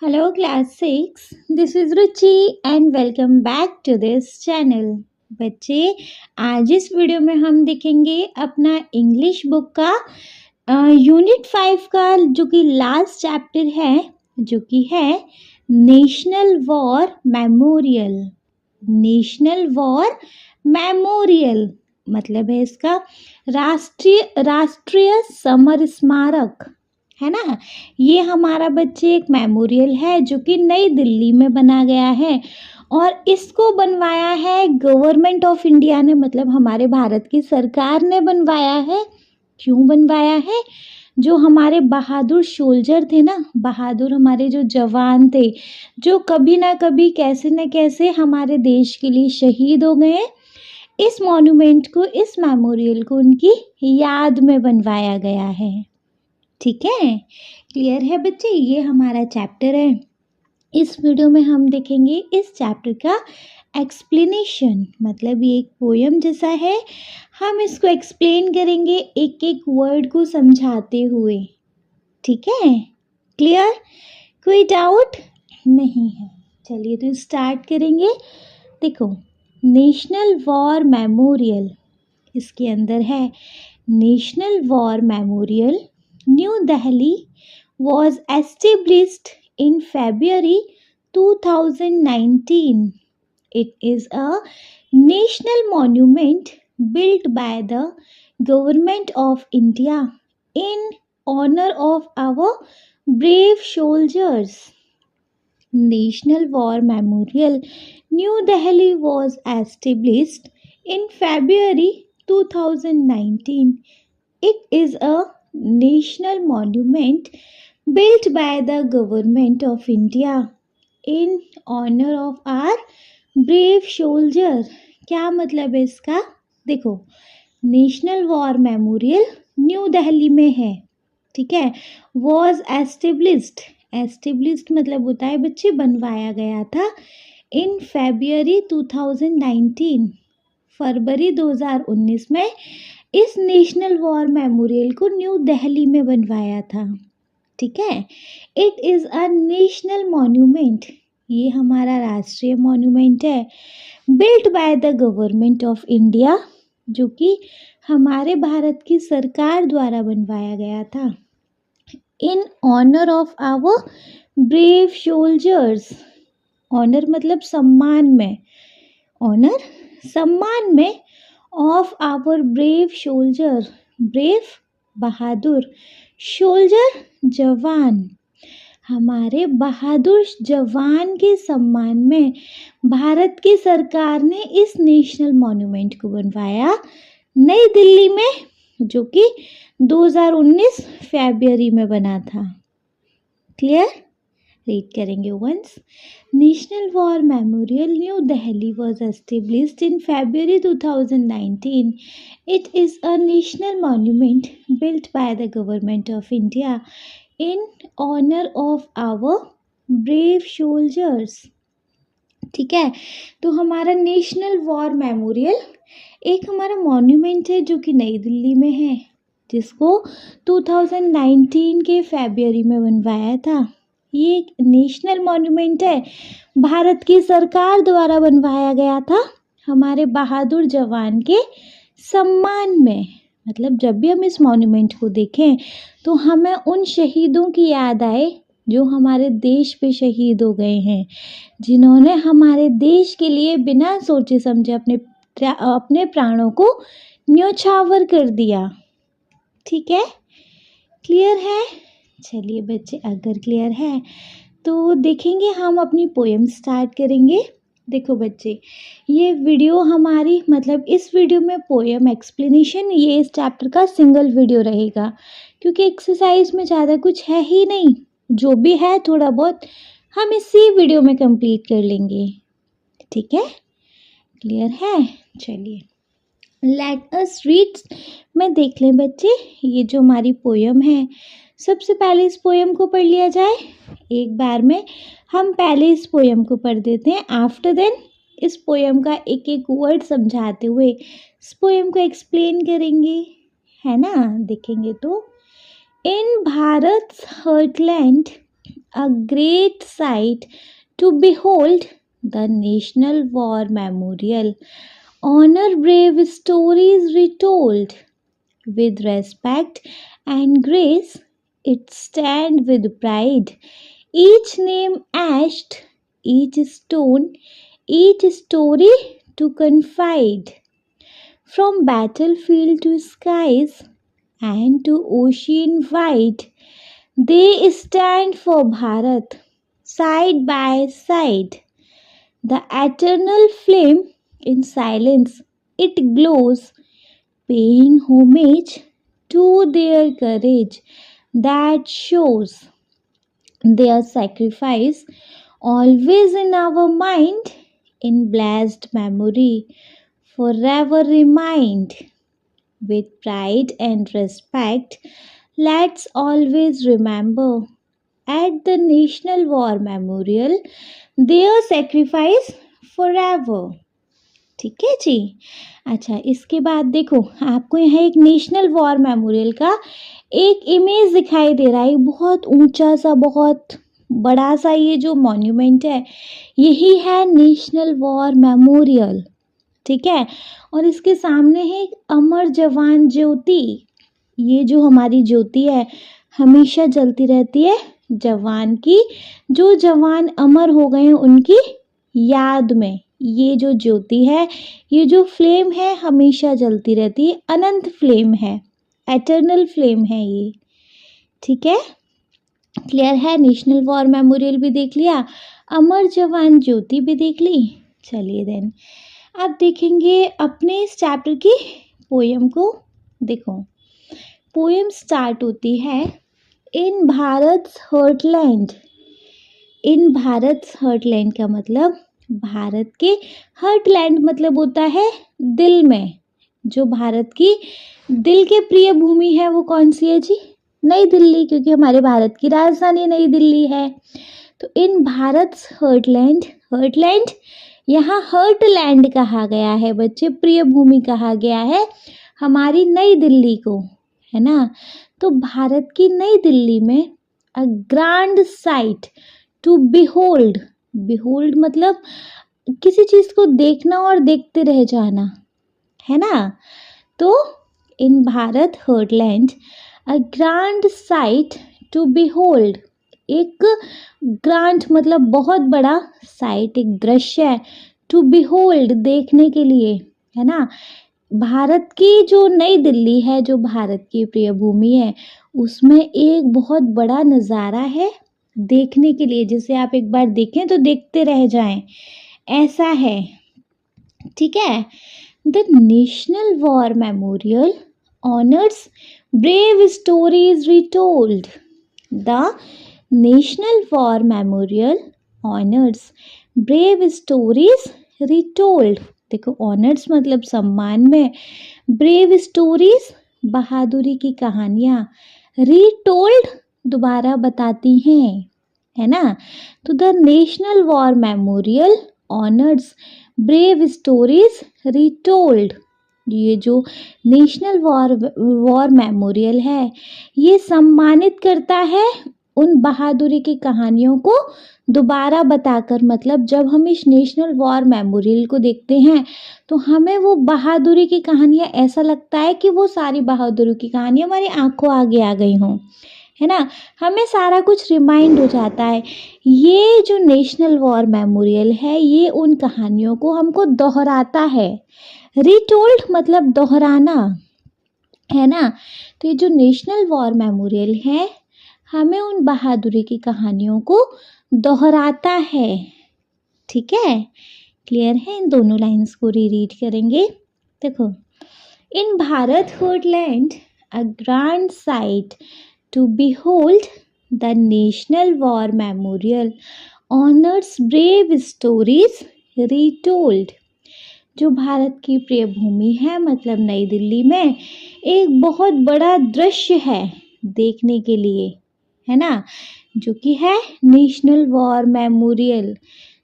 Hello, class 6. This is Ruchi and welcome back to this channel. बच्चे आज इस video में हम देखेंगे अपना इंग्लिश बुक का यूनिट 5 का जो कि लास्ट चैप्टर है जो कि है national war memorial. National war memorial मतलब है इसका राष्ट्रीय समर स्मारक, है ना। ये हमारा बच्चे एक मेमोरियल है जो कि नई दिल्ली में बना गया है और इसको बनवाया है गवर्नमेंट ऑफ इंडिया ने, मतलब हमारे भारत की सरकार ने बनवाया है। क्यों बनवाया है? जो हमारे बहादुर सोल्जर थे ना, बहादुर हमारे जो जवान थे, जो कभी ना कभी कैसे न कैसे हमारे देश के लिए शहीद हो गए, इस मॉन्यूमेंट को, इस मेमोरियल को उनकी याद में बनवाया गया है। ठीक है, क्लियर है बच्चे? ये हमारा चैप्टर है। इस वीडियो में हम देखेंगे इस चैप्टर का एक्सप्लेनेशन, मतलब ये एक पोयम जैसा है। हम इसको एक्सप्लेन करेंगे एक एक वर्ड को समझाते हुए। ठीक है, क्लियर? कोई डाउट नहीं है? चलिए तो स्टार्ट करेंगे। देखो, नेशनल वॉर मेमोरियल, इसके अंदर है national war memorial New Delhi was established in February 2019. It is a national monument built by the Government of India in honor of our brave soldiers. National War Memorial, New Delhi was established in February 2019. It is a national monument built by the government of India in honor of our brave soldier। क्या मतलब है इसका? देखो, national war memorial new Delhi में है, ठीक है। Was established मतलब होता है बच्चे बनवाया गया था। इन February 2019, फरवरी 2019 में इस नेशनल वॉर मेमोरियल को न्यू दिल्ली में बनवाया था। ठीक है। It is a national monument, ये हमारा राष्ट्रीय मॉन्यूमेंट है। Built by the government of India, जो कि हमारे भारत की सरकार द्वारा बनवाया गया था। In honour of our brave soldiers, honour मतलब सम्मान में, ऑनर सम्मान में, of our brave soldier, brave बहादुर, सोल्जर जवान, हमारे बहादुर जवान के सम्मान में भारत की सरकार ने इस नेशनल मॉन्यूमेंट को बनवाया नई दिल्ली में, जो कि 2019 फरवरी में बना था। क्लियर? रीड करेंगे once. National war memorial new Delhi was established in February 2019. It is a national monument built by the government of India in honor of our brave soldiers। ठीक है, तो हमारा नेशनल वॉर मेमोरियल एक हमारा monument है जो कि नई दिल्ली में है, जिसको 2019 के फरवरी में बनवाया था। ये एक नेशनल मॉन्यूमेंट है, भारत की सरकार द्वारा बनवाया गया था हमारे बहादुर जवान के सम्मान में। मतलब जब भी हम इस मॉन्यूमेंट को देखें तो हमें उन शहीदों की याद आए जो हमारे देश पे शहीद हो गए हैं, जिन्होंने हमारे देश के लिए बिना सोचे समझे अपने प्राणों को न्योछावर कर दिया। ठीक है, क्लियर है? चलिए बच्चे, अगर क्लियर है तो देखेंगे हम अपनी पोएम स्टार्ट करेंगे। देखो बच्चे, ये वीडियो हमारी, मतलब इस वीडियो में पोएम एक्सप्लेनेशन, ये इस चैप्टर का सिंगल वीडियो रहेगा, क्योंकि एक्सरसाइज में ज़्यादा कुछ है ही नहीं। जो भी है थोड़ा बहुत हम इसी वीडियो में कंप्लीट कर लेंगे। ठीक है, क्लियर है? चलिए लेट अस रीड में देख लें बच्चे, ये जो हमारी पोएम है। सबसे पहले इस पोएम को पढ़ लिया जाए एक बार में। हम पहले इस पोएम को पढ़ देते हैं, आफ्टर देन इस पोएम का एक एक वर्ड समझाते हुए इस पोएम को एक्सप्लेन करेंगे, है ना। देखेंगे तो in Bharat heartland a great sight to behold, the National War Memorial. Honor brave stories retold. With respect and grace, it stands with pride. Each name etched, each stone, each story to confide. From battlefield to skies and to ocean wide, they stand for Bharat, side by side. The eternal flame in silence, it glows, paying homage to their courage that shows their sacrifice always in our mind, in blessed memory, forever remind. With pride and respect, let's always remember at the National War Memorial their sacrifice forever. ठीक है जी। अच्छा, इसके बाद देखो आपको यहाँ एक national war memorial का एक इमेज दिखाई दे रहा है। बहुत ऊंचा सा, बहुत बड़ा सा ये जो मॉन्यूमेंट है, यही है नेशनल वॉर मेमोरियल। ठीक है, और इसके सामने है एक अमर जवान ज्योति। ये जो हमारी ज्योति है हमेशा जलती रहती है जवान की, जो जवान अमर हो गए हैं उनकी याद में। ये जो ज्योति है, ये जो फ्लेम है, हमेशा जलती रहती है, अनंत फ्लेम है, एटर्नल फ्लेम है ये। ठीक है, क्लियर है। नेशनल वॉर मेमोरियल भी देख लिया, अमर जवान ज्योति भी देख ली। चलिए देन अब देखेंगे अपने इस चैप्टर की पोयम को। देखो, पोयम स्टार्ट होती है इन भारत हर्टलैंड। इन भारत हर्टलैंड का मतलब भारत के, हर्टलैंड मतलब होता है दिल में। जो भारत की दिल के प्रिय भूमि है वो कौन सी है जी? नई दिल्ली, क्योंकि हमारे भारत की राजधानी नई दिल्ली है। तो इन भारत हर्टलैंड, हर्टलैंड यहाँ हर्टलैंड कहा गया है बच्चे, प्रिय भूमि कहा गया है हमारी नई दिल्ली को, है ना। तो भारत की नई दिल्ली में a grand sight to behold, behold मतलब किसी चीज़ को देखना और देखते रह जाना, है ना। तो in Bharat heartland a grand sight to behold, एक ग्रांट मतलब बहुत बड़ा, साइट एक दृश्य है, टू बिहोल्ड देखने के लिए, है ना। भारत की जो नई दिल्ली है, जो भारत की प्रिय भूमि है, उसमें एक बहुत बड़ा नज़ारा है देखने के लिए, जिसे आप एक बार देखें तो देखते रह जाएं, ऐसा है। ठीक है। The national war memorial honours brave stories retold. The national war memorial honours brave stories retold. देखो, ऑनर्स मतलब सम्मान में, ब्रेव स्टोरीज बहादुरी की कहानियाँ, रिटोल्ड दोबारा बताती हैं, है ना। तो the national war memorial honours brave stories retold. ये जो नेशनल वॉर मेमोरियल है, ये सम्मानित करता है उन बहादुरी की कहानियों को दोबारा बताकर। मतलब जब हम इस नेशनल वॉर मेमोरियल को देखते हैं तो हमें वो बहादुरी की कहानियाँ, ऐसा लगता है कि वो सारी बहादुरी की कहानियाँ हमारी आंखों आगे आ गई हों, है ना। हमें सारा कुछ रिमाइंड हो जाता है। ये जो नेशनल वॉर मेमोरियल है, ये उन कहानियों को हमको दोहराता है। रिटोल्ड मतलब दोहराना, है ना। तो ये जो नेशनल वॉर मेमोरियल है, हमें उन बहादुरी की कहानियों को दोहराता है। ठीक है, क्लियर है। इन दोनों लाइंस को रीड करेंगे। देखो, in Bharat heartland a grand sight to behold, the national war memorial honours brave stories retold. जो भारत की प्रिय भूमि है, मतलब नई दिल्ली में, एक बहुत बड़ा दृश्य है देखने के लिए, है ना, जो कि है नेशनल वॉर मेमोरियल,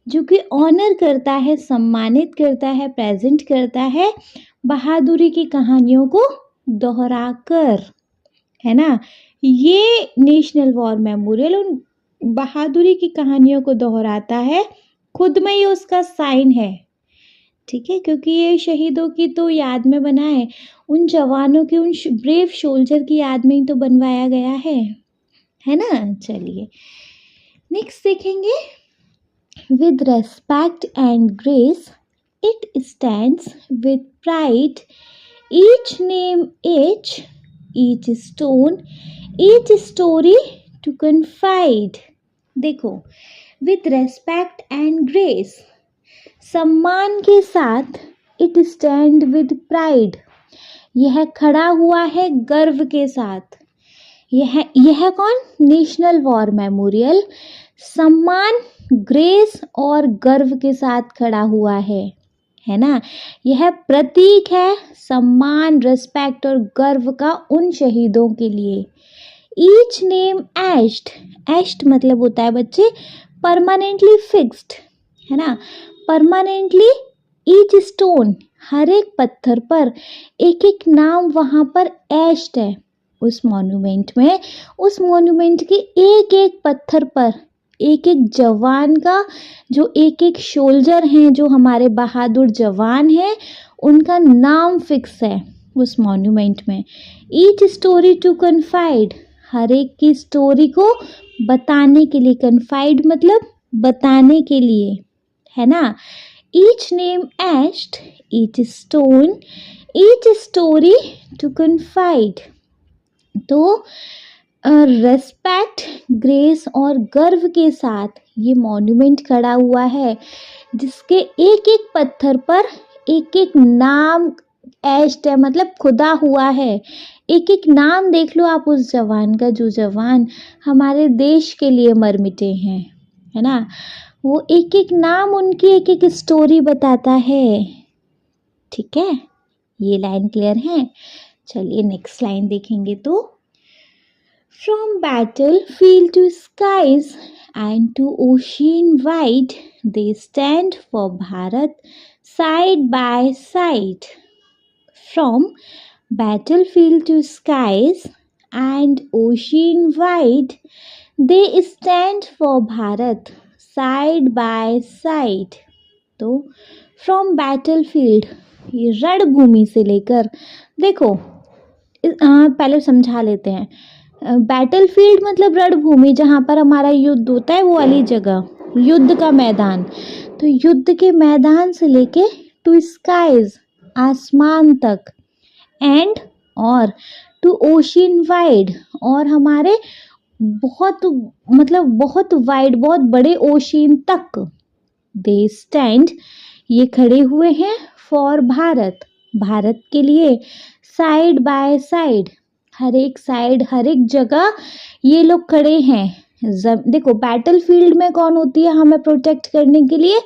जो कि ऑनर करता है, सम्मानित करता है, प्रेजेंट करता है बहादुरी की कहानियों को दोहराकर, है ना। ये नेशनल वॉर मेमोरियल उन बहादुरी की कहानियों को दोहराता है, खुद में ये उसका साइन है। ठीक है, क्योंकि ये शहीदों की तो याद में बना है, उन जवानों की, उन ब्रेव सोल्जर की याद में ही तो बनवाया गया है ना। चलिए नेक्स्ट देखेंगे, with respect and grace it stands with pride, each name each stone each story to confide. देखो, विद रेस्पेक्ट एंड ग्रेस, सम्मान के साथ, इट स्टैंड विद प्राइड, यह खड़ा हुआ है गर्व के साथ। यह कौन? नेशनल वॉर मेमोरियल सम्मान, ग्रेस और गर्व के साथ खड़ा हुआ है ना। यह प्रतीक है सम्मान, रिस्पेक्ट और गर्व का उन शहीदों के लिए। ईच नेम एश्ड मतलब होता है बच्चे परमानेंटली फिक्स्ड, है ना। परमानेंटली, ईच स्टोन, हर एक पत्थर पर एक एक नाम वहाँ पर एश्ड है उस मॉन्यूमेंट में। उस मॉन्यूमेंट के एक एक पत्थर पर एक एक जवान का, जो एक एक सोल्जर हैं, जो हमारे बहादुर जवान हैं, उनका नाम फिक्स है उस मॉन्यूमेंट में। ईच स्टोरी टू कन्फाइड, हर एक की स्टोरी को बताने के लिए, कन्फाइड मतलब बताने के लिए, है ना। Each name etched, each stone each story to confide. तो रेस्पेक्ट, ग्रेस और गर्व के साथ ये मॉन्यूमेंट खड़ा हुआ है, जिसके एक एक पत्थर पर एक एक नाम एश्ड है, मतलब खुदा हुआ है। एक एक नाम देख लो आप उस जवान का, जो जवान हमारे देश के लिए मर मिटे हैं, है ना। वो एक एक नाम, उनकी एक एक स्टोरी बताता है। ठीक है, ये लाइन क्लियर है। चलिए नेक्स्ट लाइन देखेंगे तो, from battlefield to skies and to ocean wide, they stand for Bharat side by side. From battlefield to skies and ocean wide, they stand for Bharat side by side. तो from battlefield, ये रणभूमि से लेकर, देखो पहले समझा लेते हैं। बैटलफील्ड मतलब रणभूमि, जहाँ पर हमारा युद्ध होता है, वो वाली जगह, युद्ध का मैदान। तो युद्ध के मैदान से लेके टू स्काइज, आसमान तक, एंड और टू ओशियन वाइड, और हमारे बहुत मतलब बहुत वाइड, बहुत बड़े ओशियन तक। दे स्टैंड, ये खड़े हुए हैं, फॉर भारत, भारत के लिए, साइड बाय साइड, हर एक साइड, हर एक जगह ये लोग खड़े हैं। देखो बैटलफील्ड में कौन होती है हमें प्रोटेक्ट करने के लिए?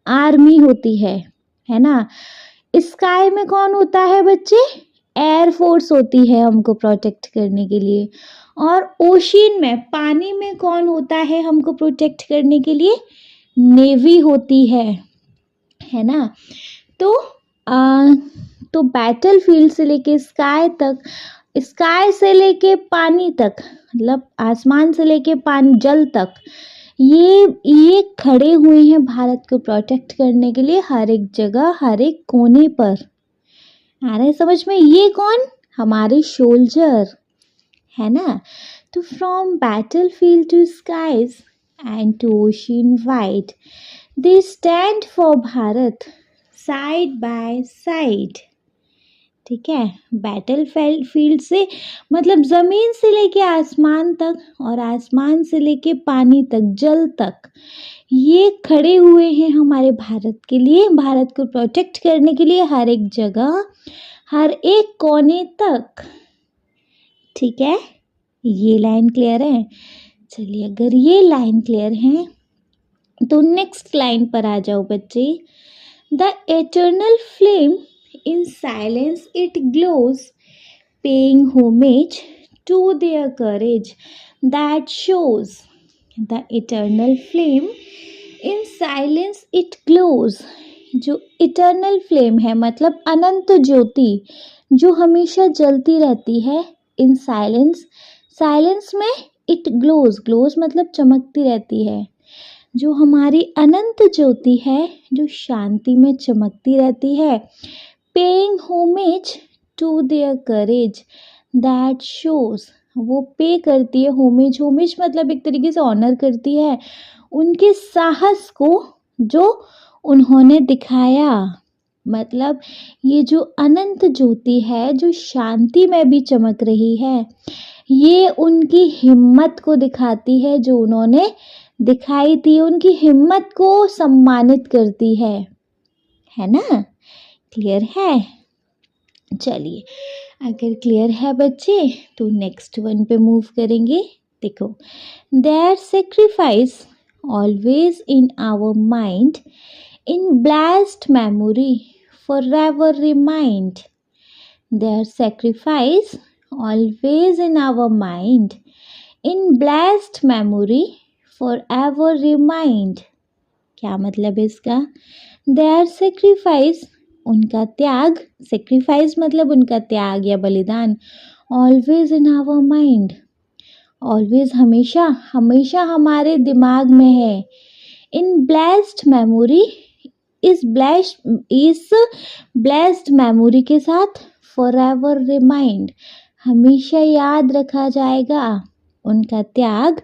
आर्मी होती है ना। स्काई में कौन होता है बच्चे? एयर फोर्स होती है हमको प्रोटेक्ट करने के लिए। और ओशियन में, पानी में कौन होता है हमको प्रोटेक्ट करने के लिए? नेवी होती है ना। तो बैटलफील्ड से लेके स्काई तक, स्काई से लेके पानी तक, मतलब आसमान से लेके पानी, जल तक, ये खड़े हुए हैं भारत को प्रोटेक्ट करने के लिए, हर एक जगह, हर एक कोने पर। आ रहा है समझ में? ये कौन? हमारे सोल्जर, है ना। तो from battlefield to skies and to ocean wide, they stand for Bharat side by side. ठीक है, बैटल फील्ड से मतलब ज़मीन से लेके आसमान तक, और आसमान से लेके पानी तक, जल तक, ये खड़े हुए हैं हमारे भारत के लिए, भारत को प्रोटेक्ट करने के लिए, हर एक जगह, हर एक कोने तक। ठीक है, ये लाइन क्लियर है। चलिए, अगर ये लाइन क्लियर है तो नेक्स्ट लाइन पर आ जाओ बच्चे। The eternal flame in silence it glows, paying homage to their courage that shows. The eternal flame in silence it glows, जो इटर्नल फ्लेम है मतलब अनंत ज्योति, जो हमेशा जलती रहती है। इन साइलेंस, साइलेंस में इट ग्लोज, ग्लोज मतलब चमकती रहती है। जो हमारी अनंत ज्योति है, जो शांति में चमकती रहती है। Paying homage to their courage that shows, वो पे करती है होमेज, होमेज मतलब एक तरीके से ऑनर करती है उनके साहस को जो उन्होंने दिखाया। मतलब ये जो अनंत ज्योति है, जो शांति में भी चमक रही है, ये उनकी हिम्मत को दिखाती है जो उन्होंने दिखाई थी, उनकी हिम्मत को सम्मानित करती है ना। क्लियर है? चलिए, अगर क्लियर है बच्चे तो नेक्स्ट वन पे मूव करेंगे। देखो, their sacrifice always in our mind, in blast memory forever remind. Their sacrifice always in our mind, in blast memory forever remind. क्या मतलब है इसका? देयर सेक्रीफाइस, उनका त्याग, सेक्रीफाइस मतलब उनका त्याग या बलिदान, always in our mind, always हमेशा, हमेशा हमारे दिमाग में है। इन ब्लेस्ड मेमोरी, इस ब्लेस्ड मेमोरी के साथ फॉरएवर रिमाइंड, हमेशा याद रखा जाएगा। उनका त्याग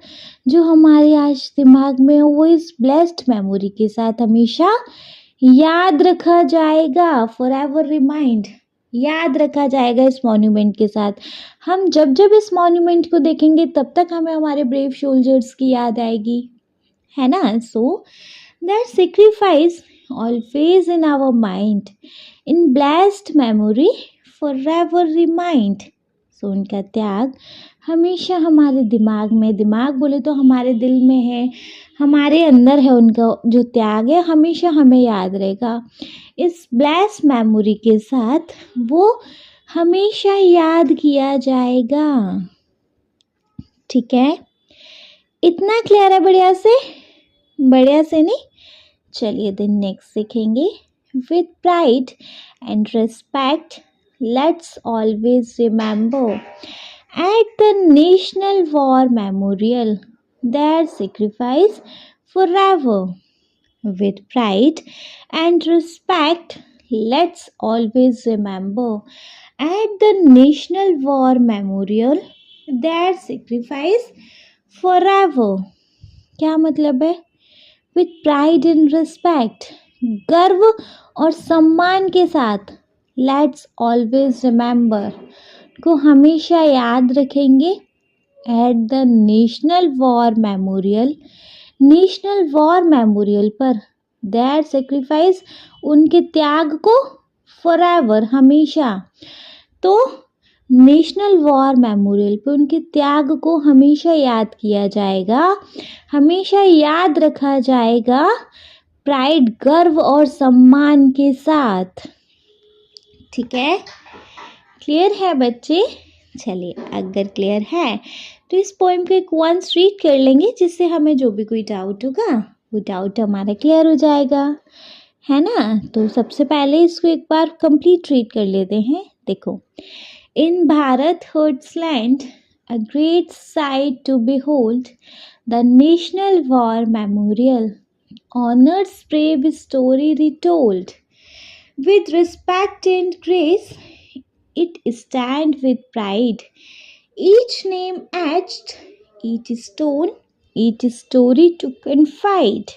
जो हमारे आज दिमाग में है, वो इस ब्लेस्ड मेमोरी के साथ हमेशा याद रखा जाएगा। फॉरएवर रिमाइंड, याद रखा जाएगा इस मॉन्यूमेंट के साथ। हम जब जब इस मॉन्यूमेंट को देखेंगे तब तक हमें हमारे ब्रेव सोल्जर्स की याद आएगी, है ना। So that sacrifice always in our mind, in blessed memory forever remind. So उनका त्याग हमेशा हमारे दिमाग में, दिमाग बोले तो हमारे दिल में है, हमारे अंदर है, उनका जो त्याग है हमेशा हमें याद रहेगा। इस ब्लेस्ड मेमोरी के साथ वो हमेशा याद किया जाएगा। ठीक है, इतना क्लियर है? बढ़िया से, बढ़िया से नहीं? चलिए देन नेक्स्ट सीखेंगे। With pride and respect let's always remember at the National War Memorial their sacrifice forever. With pride and respect, let's always remember at the National War Memorial their sacrifice forever. क्या मतलब है? With pride and respect, गर्व और सम्मान के साथ, let's always remember, को हमेशा याद रखेंगे। At the national war memorial, national war memorial पर, देयर सेक्रीफाइस, उनके त्याग को, फॉरएवर हमेशा। तो नेशनल वॉर मेमोरियल पर उनके त्याग को हमेशा याद किया जाएगा, हमेशा याद रखा जाएगा, प्राइड, गर्व और सम्मान के साथ। ठीक है, क्लियर है बच्चे? चलिए, अगर क्लियर है तो इस पोएम को एक वंस रीड कर लेंगे, जिससे हमें जो भी कोई डाउट होगा वो डाउट हमारा क्लियर हो जाएगा, है ना। तो सबसे पहले इसको एक बार कंप्लीट रीड कर लेते हैं। देखो, in Bharat heart's land a great sight to behold, the national war memorial honours brave story retold, with respect and grace it stand with pride, each name etched, each stone, each story to confide.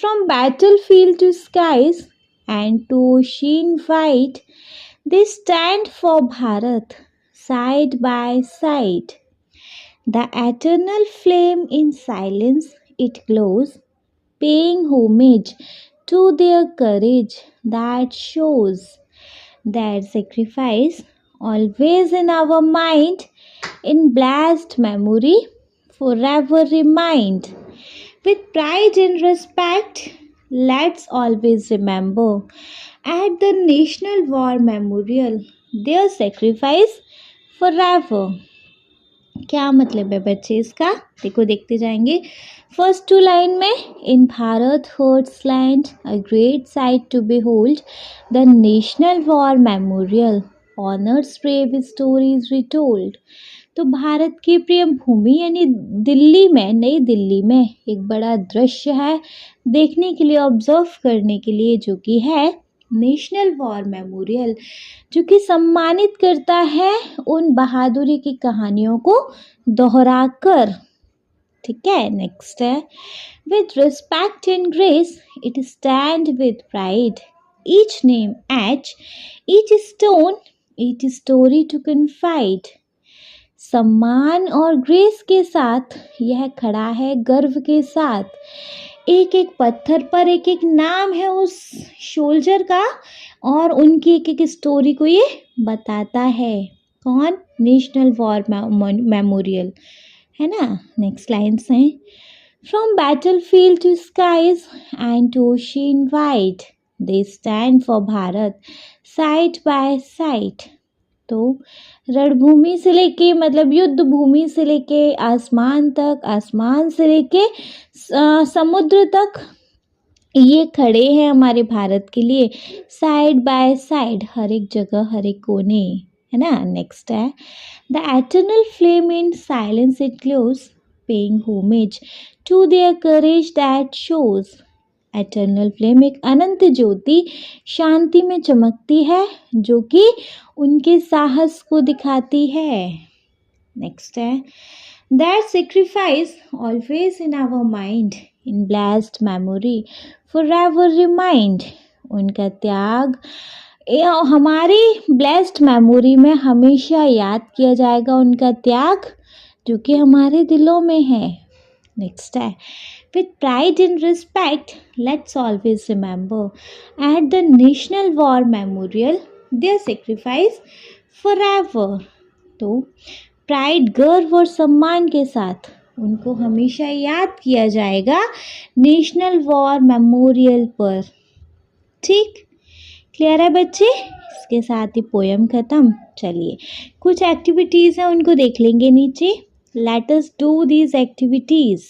From battlefield to skies and to ocean wide, they stand for Bharat, side by side. The eternal flame in silence it glows, paying homage to their courage that shows. Their sacrifice always in our mind, in blessed memory forever remind. With pride and respect, let's always remember at the National War Memorial their sacrifice forever. क्या मतलब है बच्चे इसका? देखो, देखते जाएंगे। First two line में, in Bharat heart's land a great sight to behold, the national war memorial honours brave stories retold, तो भारत की प्रिय भूमि यानी दिल्ली में, नई दिल्ली में एक बड़ा दृश्य है देखने के लिए, ऑब्जर्व करने के लिए, जो कि है नेशनल वॉर मेमोरियल, जो कि सम्मानित करता है उन बहादुरी की कहानियों को दोहराकर। ठीक है, नेक्स्ट है with respect and grace it stand with pride, each name etch, each stone, each story to confide। सम्मान और ग्रेस के साथ यह खड़ा है गर्व के साथ, एक एक पत्थर पर एक एक नाम है उस सोल्जर का और उनकी एक एक स्टोरी को ये बताता है। कौन? नेशनल वॉर मेमोरियल, है ना। नेक्स्ट लाइन्स हैं From battlefield to skies and to ocean wide, they stand for Bharat side by side। तो रणभूमि से लेके मतलब युद्ध भूमि से लेके आसमान तक, आसमान से लेके समुद्र तक ये खड़े हैं हमारे भारत के लिए, साइड बाय साइड, हर एक जगह, हर एक कोने, है ना। नेक्स्ट है the eternal flame in silence it glows, paying homage to their courage that shows. Eternal flame एक अनंत ज्योति शांति में चमकती है जो कि उनके साहस को दिखाती है। नेक्स्ट है that sacrifice always in our mind, in blessed memory forever remind. उनका त्याग हमारी ब्लेस्ड मेमोरी में हमेशा याद किया जाएगा, उनका त्याग जो कि हमारे दिलों में है। नेक्स्ट है with pride and respect let's always remember at the national war memorial their sacrifice forever। तो प्राइड, गर्व और सम्मान के साथ उनको हमेशा याद किया जाएगा नेशनल वॉर मेमोरियल पर। ठीक, क्लियर है बच्चे? इसके साथ ही पोयम खत्म। चलिए कुछ एक्टिविटीज़ हैं उनको देख लेंगे नीचे। Let us do these activities,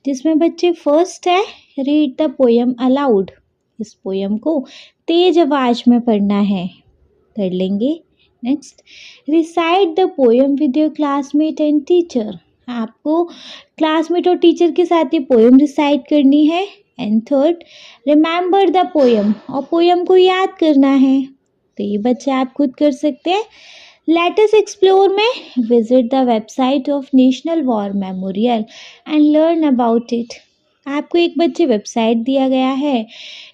जिसमें बच्चे फर्स्ट है रीड द पोयम अलाउड। इस पोयम को तेज आवाज में पढ़ना है, कर लेंगे। Next recite the poem with your classmate and teacher. आपको क्लासमेट और टीचर के साथ ये पोयम रिसाइट करनी है। And third remember the poem, और पोयम को याद करना है। तो ये बच्चे आप खुद कर सकते हैं। लेट अस एक्सप्लोर में visit the website of national war memorial and learn about it. आपको एक बच्चे वेबसाइट दिया गया है,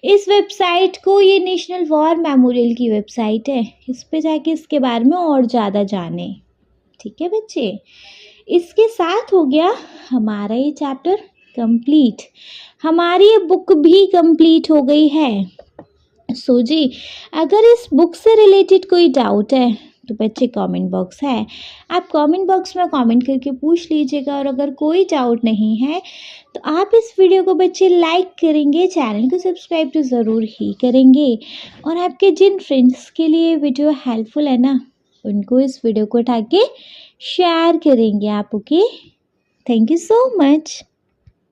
इस वेबसाइट को, ये नेशनल वॉर मेमोरियल की वेबसाइट है, इस पे जाके इसके बारे में और ज़्यादा जाने। ठीक है बच्चे, इसके साथ हो गया हमारा ये चैप्टर कंप्लीट, हमारी ये बुक भी कंप्लीट हो गई है। सो जी अगर इस बुक से रिलेटेड कोई डाउट है तो बच्चे कमेंट बॉक्स है, आप कमेंट बॉक्स में कमेंट करके पूछ लीजिएगा। और अगर कोई डाउट नहीं है तो आप इस वीडियो को बच्चे लाइक करेंगे, चैनल को सब्सक्राइब तो ज़रूर ही करेंगे, और आपके जिन फ्रेंड्स के लिए वीडियो हेल्पफुल है ना, उनको इस वीडियो को उठा के शेयर करेंगे आप। Okay, thank you so much.